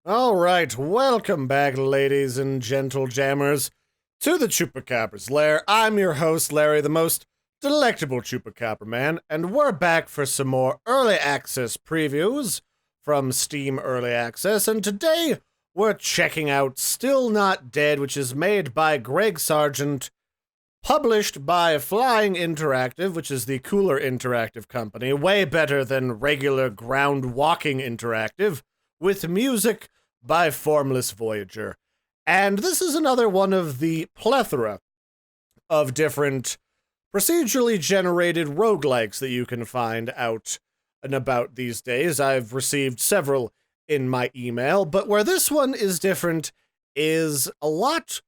Alright, welcome back, ladies and gentle jammers, to the Chupacabra's lair. I'm your host, Larry, the most delectable Chupacabra man, and we're back for some more early access previews from Steam Early Access, and today we're checking out Still Not Dead, which is made by Greg Sargent, published by Flying Interactive, which is the cooler interactive company, way better than regular ground walking interactive, with music by Formless Voyager. And this is another one of the plethora of different procedurally generated roguelikes that you can find out and about these days. I've received several in my email, but where this one is different is a lot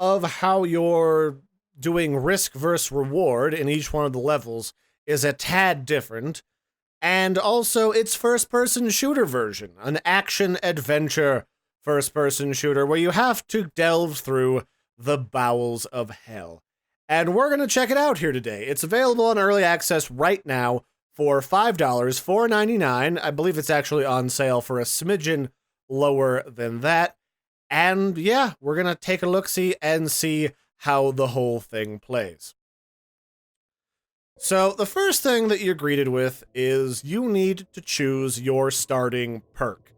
of how you're doing risk versus reward in each one of the levels is a tad different. And also, it's first-person shooter version, an action-adventure first-person shooter where you have to delve through the bowels of hell. And we're going to check it out here today. It's available on Early Access right now for $5, $4.99. I believe it's actually on sale for a smidgen lower than that. And yeah, we're going to take a look-see and see how the whole thing plays. So, the first thing that you're greeted with is you need to choose your starting perk.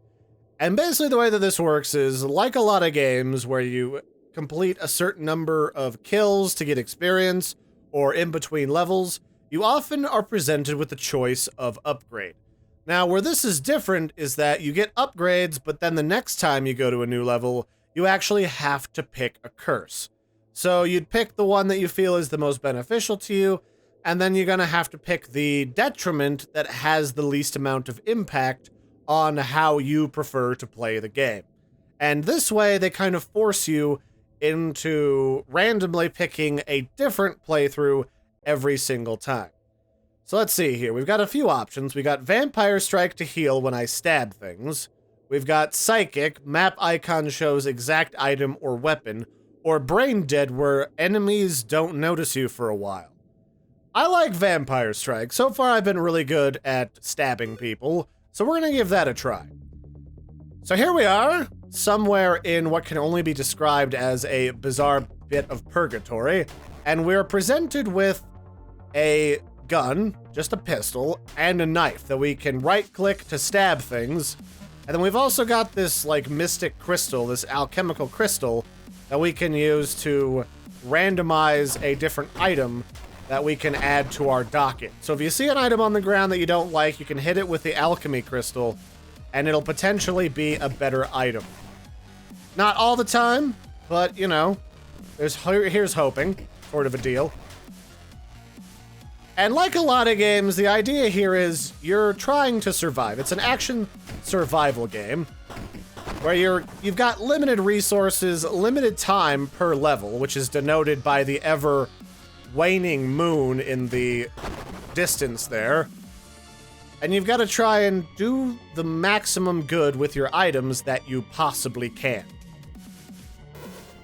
And basically the way that this works is, like a lot of games where you complete a certain number of kills to get experience, or in between levels, you often are presented with the choice of upgrade. Now, where this is different is that you get upgrades, but then the next time you go to a new level, you actually have to pick a curse. So you'd pick the one that you feel is the most beneficial to you, and then you're going to have to pick the detriment that has the least amount of impact on how you prefer to play the game. And this way, they kind of force you into randomly picking a different playthrough every single time. So let's see here. We've got a few options. We got Vampire Strike to heal when I stab things. We've got Psychic, map icon shows exact item or weapon, or Brain Dead, where enemies don't notice you for a while. I like Vampire Strike. So far, I've been really good at stabbing people, so we're gonna give that a try. So here we are, somewhere in what can only be described as a bizarre bit of purgatory, and we're presented with a gun, just a pistol, and a knife that we can right-click to stab things, and then we've also got this, like, mystic crystal, this alchemical crystal, that we can use to randomize a different item that we can add to our docket. So if you see an item on the ground that you don't like, you can hit it with the alchemy crystal, and it'll potentially be a better item. Not all the time, but, you know, here's hoping, sort of a deal. And like a lot of games, the idea here is you're trying to survive. It's an action survival game, where you've got limited resources, limited time per level, which is denoted by the ever waning moon in the distance there. And you've got to try and do the maximum good with your items that you possibly can.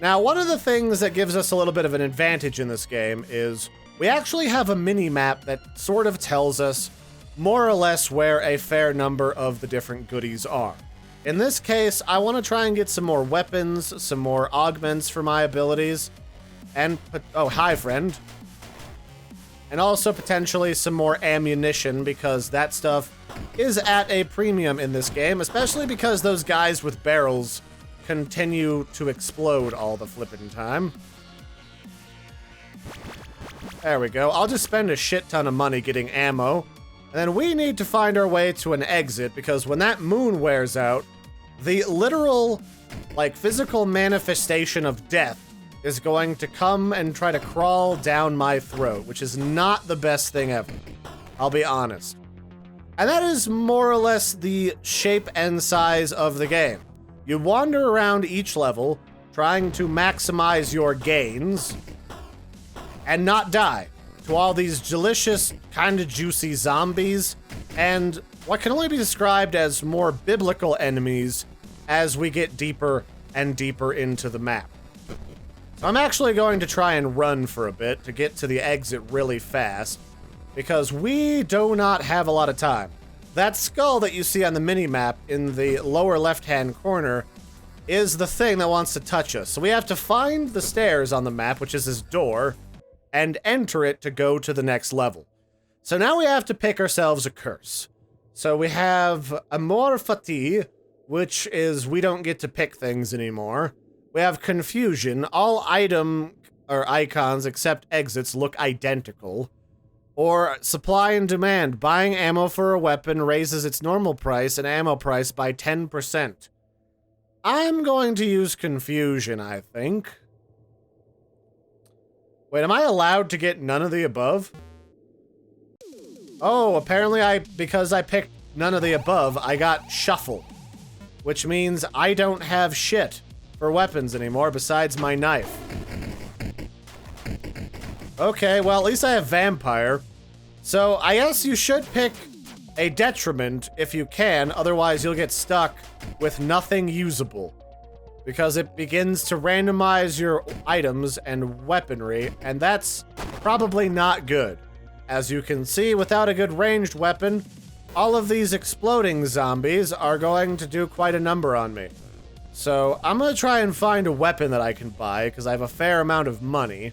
Now, one of the things that gives us a little bit of an advantage in this game is we actually have a mini-map that sort of tells us more or less where a fair number of the different goodies are. In this case, I want to try and get some more weapons, some more augments for my abilities, and, oh, hi, friend. And also potentially some more ammunition, because that stuff is at a premium in this game, especially because those guys with barrels continue to explode all the flippin' time. There we go. I'll just spend a shit ton of money getting ammo. And then we need to find our way to an exit, because when that moon wears out, the literal, like, physical manifestation of death is going to come and try to crawl down my throat, which is not the best thing ever. I'll be honest. And that is more or less the shape and size of the game. You wander around each level, trying to maximize your gains, and not die to all these delicious, kind of juicy zombies, and what can only be described as more biblical enemies as we get deeper and deeper into the map. So I'm actually going to try and run for a bit to get to the exit really fast, because we do not have a lot of time. that skull that you see on the mini-map in the lower left-hand corner is the thing that wants to touch us. So we have to find the stairs on the map, which is this door, and enter it to go to the next level. So now we have to pick ourselves a curse. So we have Amor Fati, which is we don't get to pick things anymore. We have Confusion. All item or icons except exits look identical. Or Supply and Demand. Buying ammo for a weapon raises its normal price and ammo price by 10%. I'm going to use Confusion, I think. Wait, am I allowed to get none of the above? Oh, apparently because I picked none of the above, I got Shuffle. Which means I don't have shit for weapons anymore besides my knife. Okay, well, at least I have Vampire. So, I guess you should pick a Detriment if you can, otherwise you'll get stuck with nothing usable. Because it begins to randomize your items and weaponry, and that's probably not good. As you can see, without a good ranged weapon, all of these exploding zombies are going to do quite a number on me. So, I'm gonna try and find a weapon that I can buy, because I have a fair amount of money,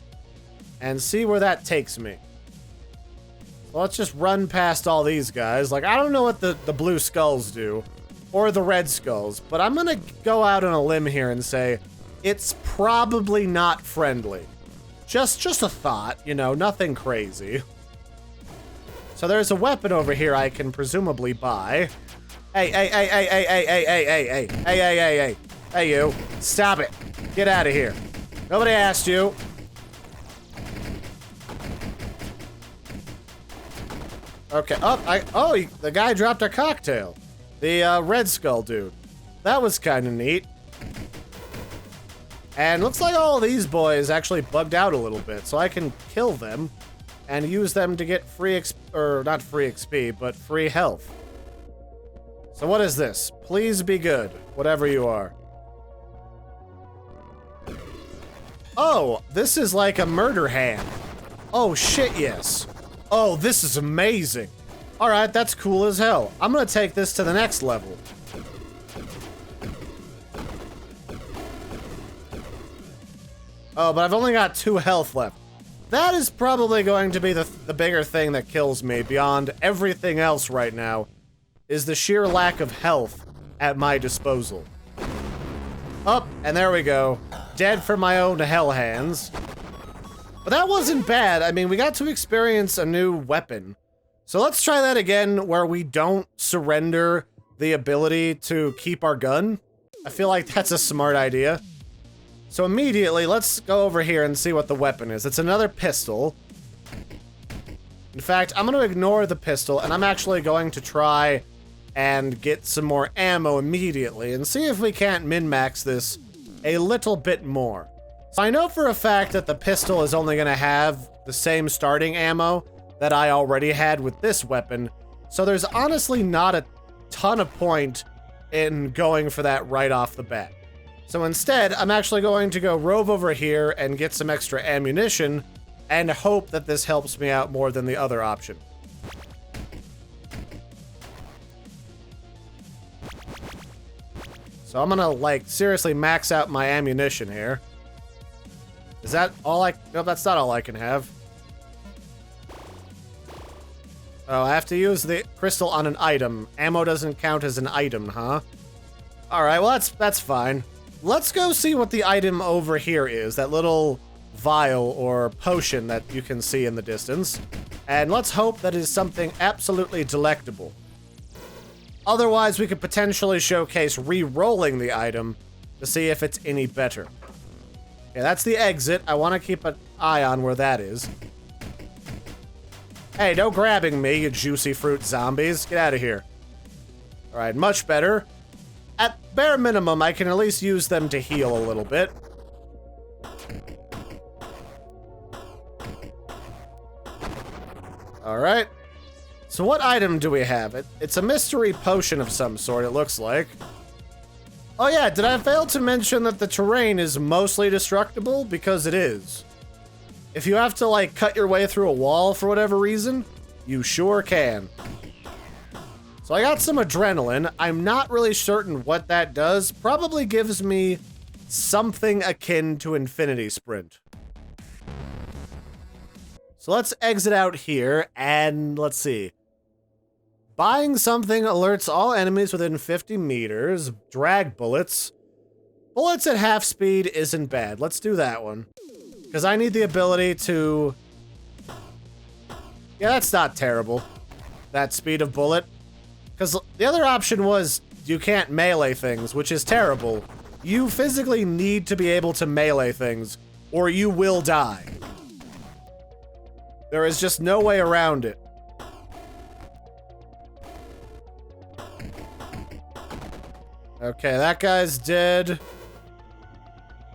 and see where that takes me. So let's just run past all these guys. Like, I don't know what the blue skulls do, or the red skulls, but I'm gonna go out on a limb here and say it's probably not friendly. Just a thought, you know, nothing crazy. So there's a weapon over here I can presumably buy. Hey, you. Stop it. Get out of here. Nobody asked you. Okay, the guy dropped a cocktail. The, Red Skull dude. That was kinda neat. And looks like all these boys actually bugged out a little bit, so I can kill them and use them to get free not free XP, but free health. So what is this? Please be good, whatever you are. Oh, this is like a murder hand. Oh shit, yes. Oh, this is amazing. Alright, that's cool as hell. I'm gonna take this to the next level. Oh, but I've only got 2 health left. That is probably going to be the bigger thing that kills me beyond everything else right now, is the sheer lack of health at my disposal. Oh, and there we go. Dead for my own hell hands. But that wasn't bad. I mean, we got to experience a new weapon. So let's try that again, where we don't surrender the ability to keep our gun. I feel like that's a smart idea. So immediately, let's go over here and see what the weapon is. It's another pistol. In fact, I'm going to ignore the pistol, and I'm actually going to try and get some more ammo immediately, and see if we can't min-max this a little bit more. So I know for a fact that the pistol is only going to have the same starting ammo that I already had with this weapon, so there's honestly not a ton of point in going for that right off the bat. So instead, I'm actually going to go rove over here and get some extra ammunition, and hope that this helps me out more than the other option. So I'm gonna, like, seriously max out my ammunition here. Is that all no, that's not all I can have. Oh, I have to use the crystal on an item. Ammo doesn't count as an item, huh? Alright, well that's fine. Let's go see what the item over here is. That little vial or potion that you can see in the distance. And let's hope that it is something absolutely delectable. Otherwise, we could potentially showcase re-rolling the item to see if it's any better. Okay, that's the exit. I want to keep an eye on where that is. Hey, no grabbing me, you juicy fruit zombies. Get out of here. Alright, much better. At bare minimum, I can at least use them to heal a little bit. Alright. So what item do we have? It's a mystery potion of some sort, it looks like. Oh yeah, did I fail to mention that the terrain is mostly destructible? Because it is. If you have to, like, cut your way through a wall for whatever reason, you sure can. So I got some adrenaline. I'm not really certain what that does. Probably gives me something akin to Infinity Sprint. So let's exit out here, and let's see. Buying something alerts all enemies within 50 meters. Drag bullets. Bullets at half speed isn't bad. Let's do that one. Because I need the ability to... Yeah, that's not terrible. That speed of bullet. Because the other option was you can't melee things, which is terrible. You physically need to be able to melee things, or you will die. There is just no way around it. Okay, that guy's dead.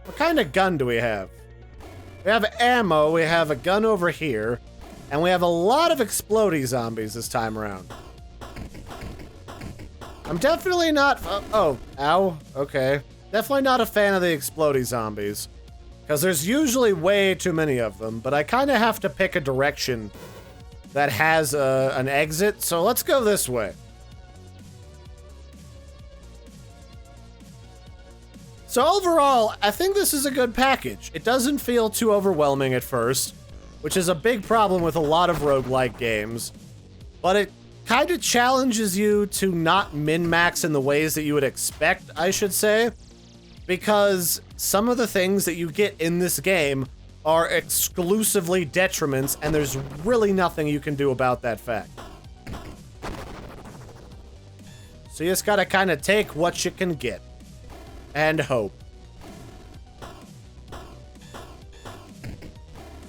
What kind of gun do we have? We have ammo, we have a gun over here, and we have a lot of explodey zombies this time around. I'm definitely not... oh, ow. Okay. Definitely not a fan of the explodey zombies. Because there's usually way too many of them, but I kind of have to pick a direction that has an exit, so let's go this way. So overall, I think this is a good package. It doesn't feel too overwhelming at first, which is a big problem with a lot of roguelike games, but it kind of challenges you to not min-max in the ways that you would expect, I should say, because some of the things that you get in this game are exclusively detriments, and there's really nothing you can do about that fact. So you just gotta kind of take what you can get. And hope.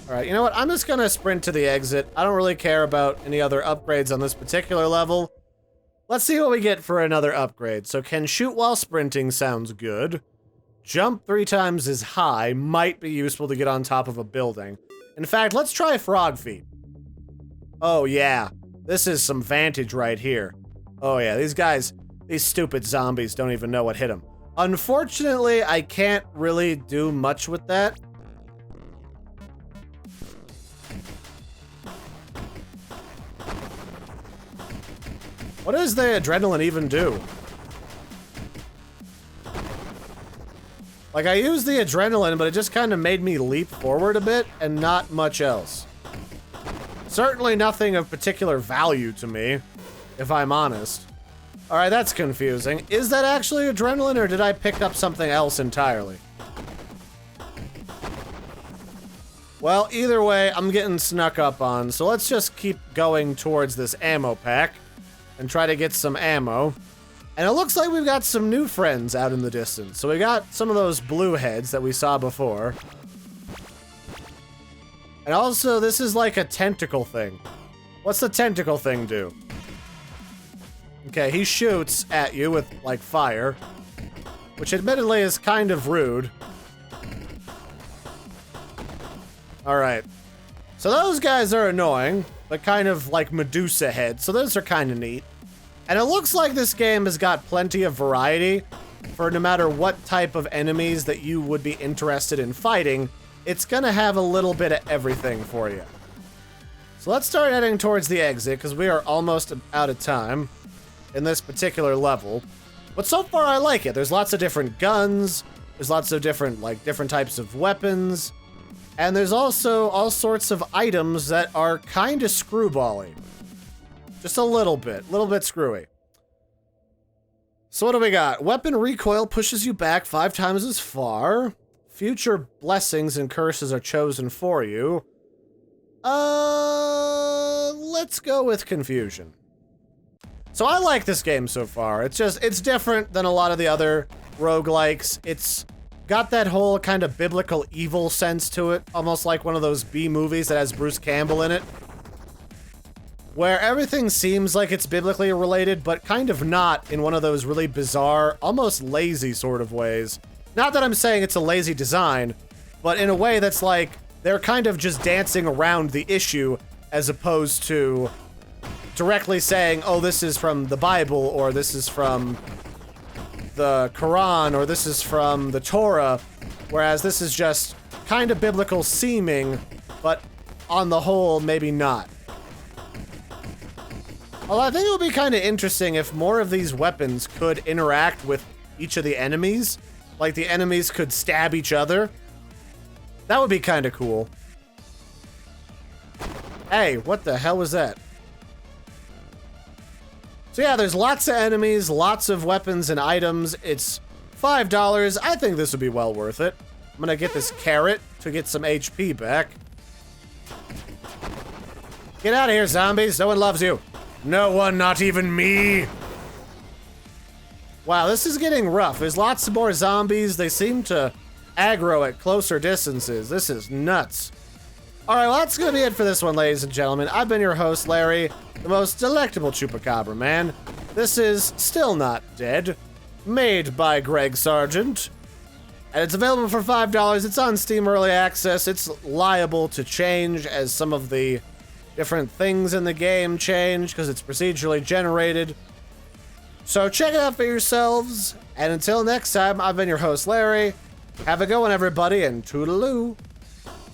Alright, you know what? I'm just gonna sprint to the exit. I don't really care about any other upgrades on this particular level. Let's see what we get for another upgrade. So can shoot while sprinting sounds good. Jump 3 times as high might be useful to get on top of a building. In fact, let's try frog feet. Oh yeah, this is some vantage right here. Oh yeah, these stupid zombies don't even know what hit them. Unfortunately, I can't really do much with that. What does the adrenaline even do? Like, I used the adrenaline, but it just kind of made me leap forward a bit, and not much else. Certainly nothing of particular value to me, if I'm honest. Alright, that's confusing. Is that actually adrenaline, or did I pick up something else entirely? Well, either way, I'm getting snuck up on, so let's just keep going towards this ammo pack and try to get some ammo. And it looks like we've got some new friends out in the distance. So we got some of those blue heads that we saw before. And also, this is like a tentacle thing. What's the tentacle thing do? Okay, he shoots at you with, like, fire. Which admittedly is kind of rude. Alright. So those guys are annoying, but kind of like Medusa heads, so those are kind of neat. And it looks like this game has got plenty of variety for no matter what type of enemies that you would be interested in fighting, it's gonna have a little bit of everything for you. So let's start heading towards the exit, because we are almost out of time in this particular level. But so far I like it. There's lots of different guns, there's lots of different types of weapons, and there's also all sorts of items that are kind of screwbally. Just a little bit screwy. So what do we got? Weapon recoil pushes you back 5 times as far. Future blessings and curses are chosen for you. Let's go with confusion. So I like this game so far. It's different than a lot of the other roguelikes. It's got that whole kind of biblical evil sense to it, almost like one of those B movies that has Bruce Campbell in it, where everything seems like it's biblically related, but kind of not in one of those really bizarre, almost lazy sort of ways. Not that I'm saying it's a lazy design, but in a way that's like, they're kind of just dancing around the issue as opposed to directly saying, oh, this is from the Bible, or this is from the Quran, or this is from the Torah, whereas this is just kind of biblical seeming, but on the whole, maybe not. Well, I think it would be kind of interesting if more of these weapons could interact with each of the enemies. Like the enemies could stab each other. That would be kind of cool. Hey, what the hell was that? So yeah, there's lots of enemies, lots of weapons and items. It's $5. I think this would be well worth it. I'm gonna get this carrot to get some HP back. Get out of here, zombies. No one loves you. No one, not even me. Wow, this is getting rough. There's lots more zombies. They seem to aggro at closer distances. This is nuts. Alright, well, that's gonna be it for this one, ladies and gentlemen. I've been your host, Larry, the most delectable Chupacabra man. This is Still Not Dead, made by Greg Sargent. And it's available for $5. It's on Steam Early Access. It's liable to change as some of the different things in the game change, because it's procedurally generated. So check it out for yourselves. And until next time, I've been your host, Larry. Have a good one, everybody, and toodaloo.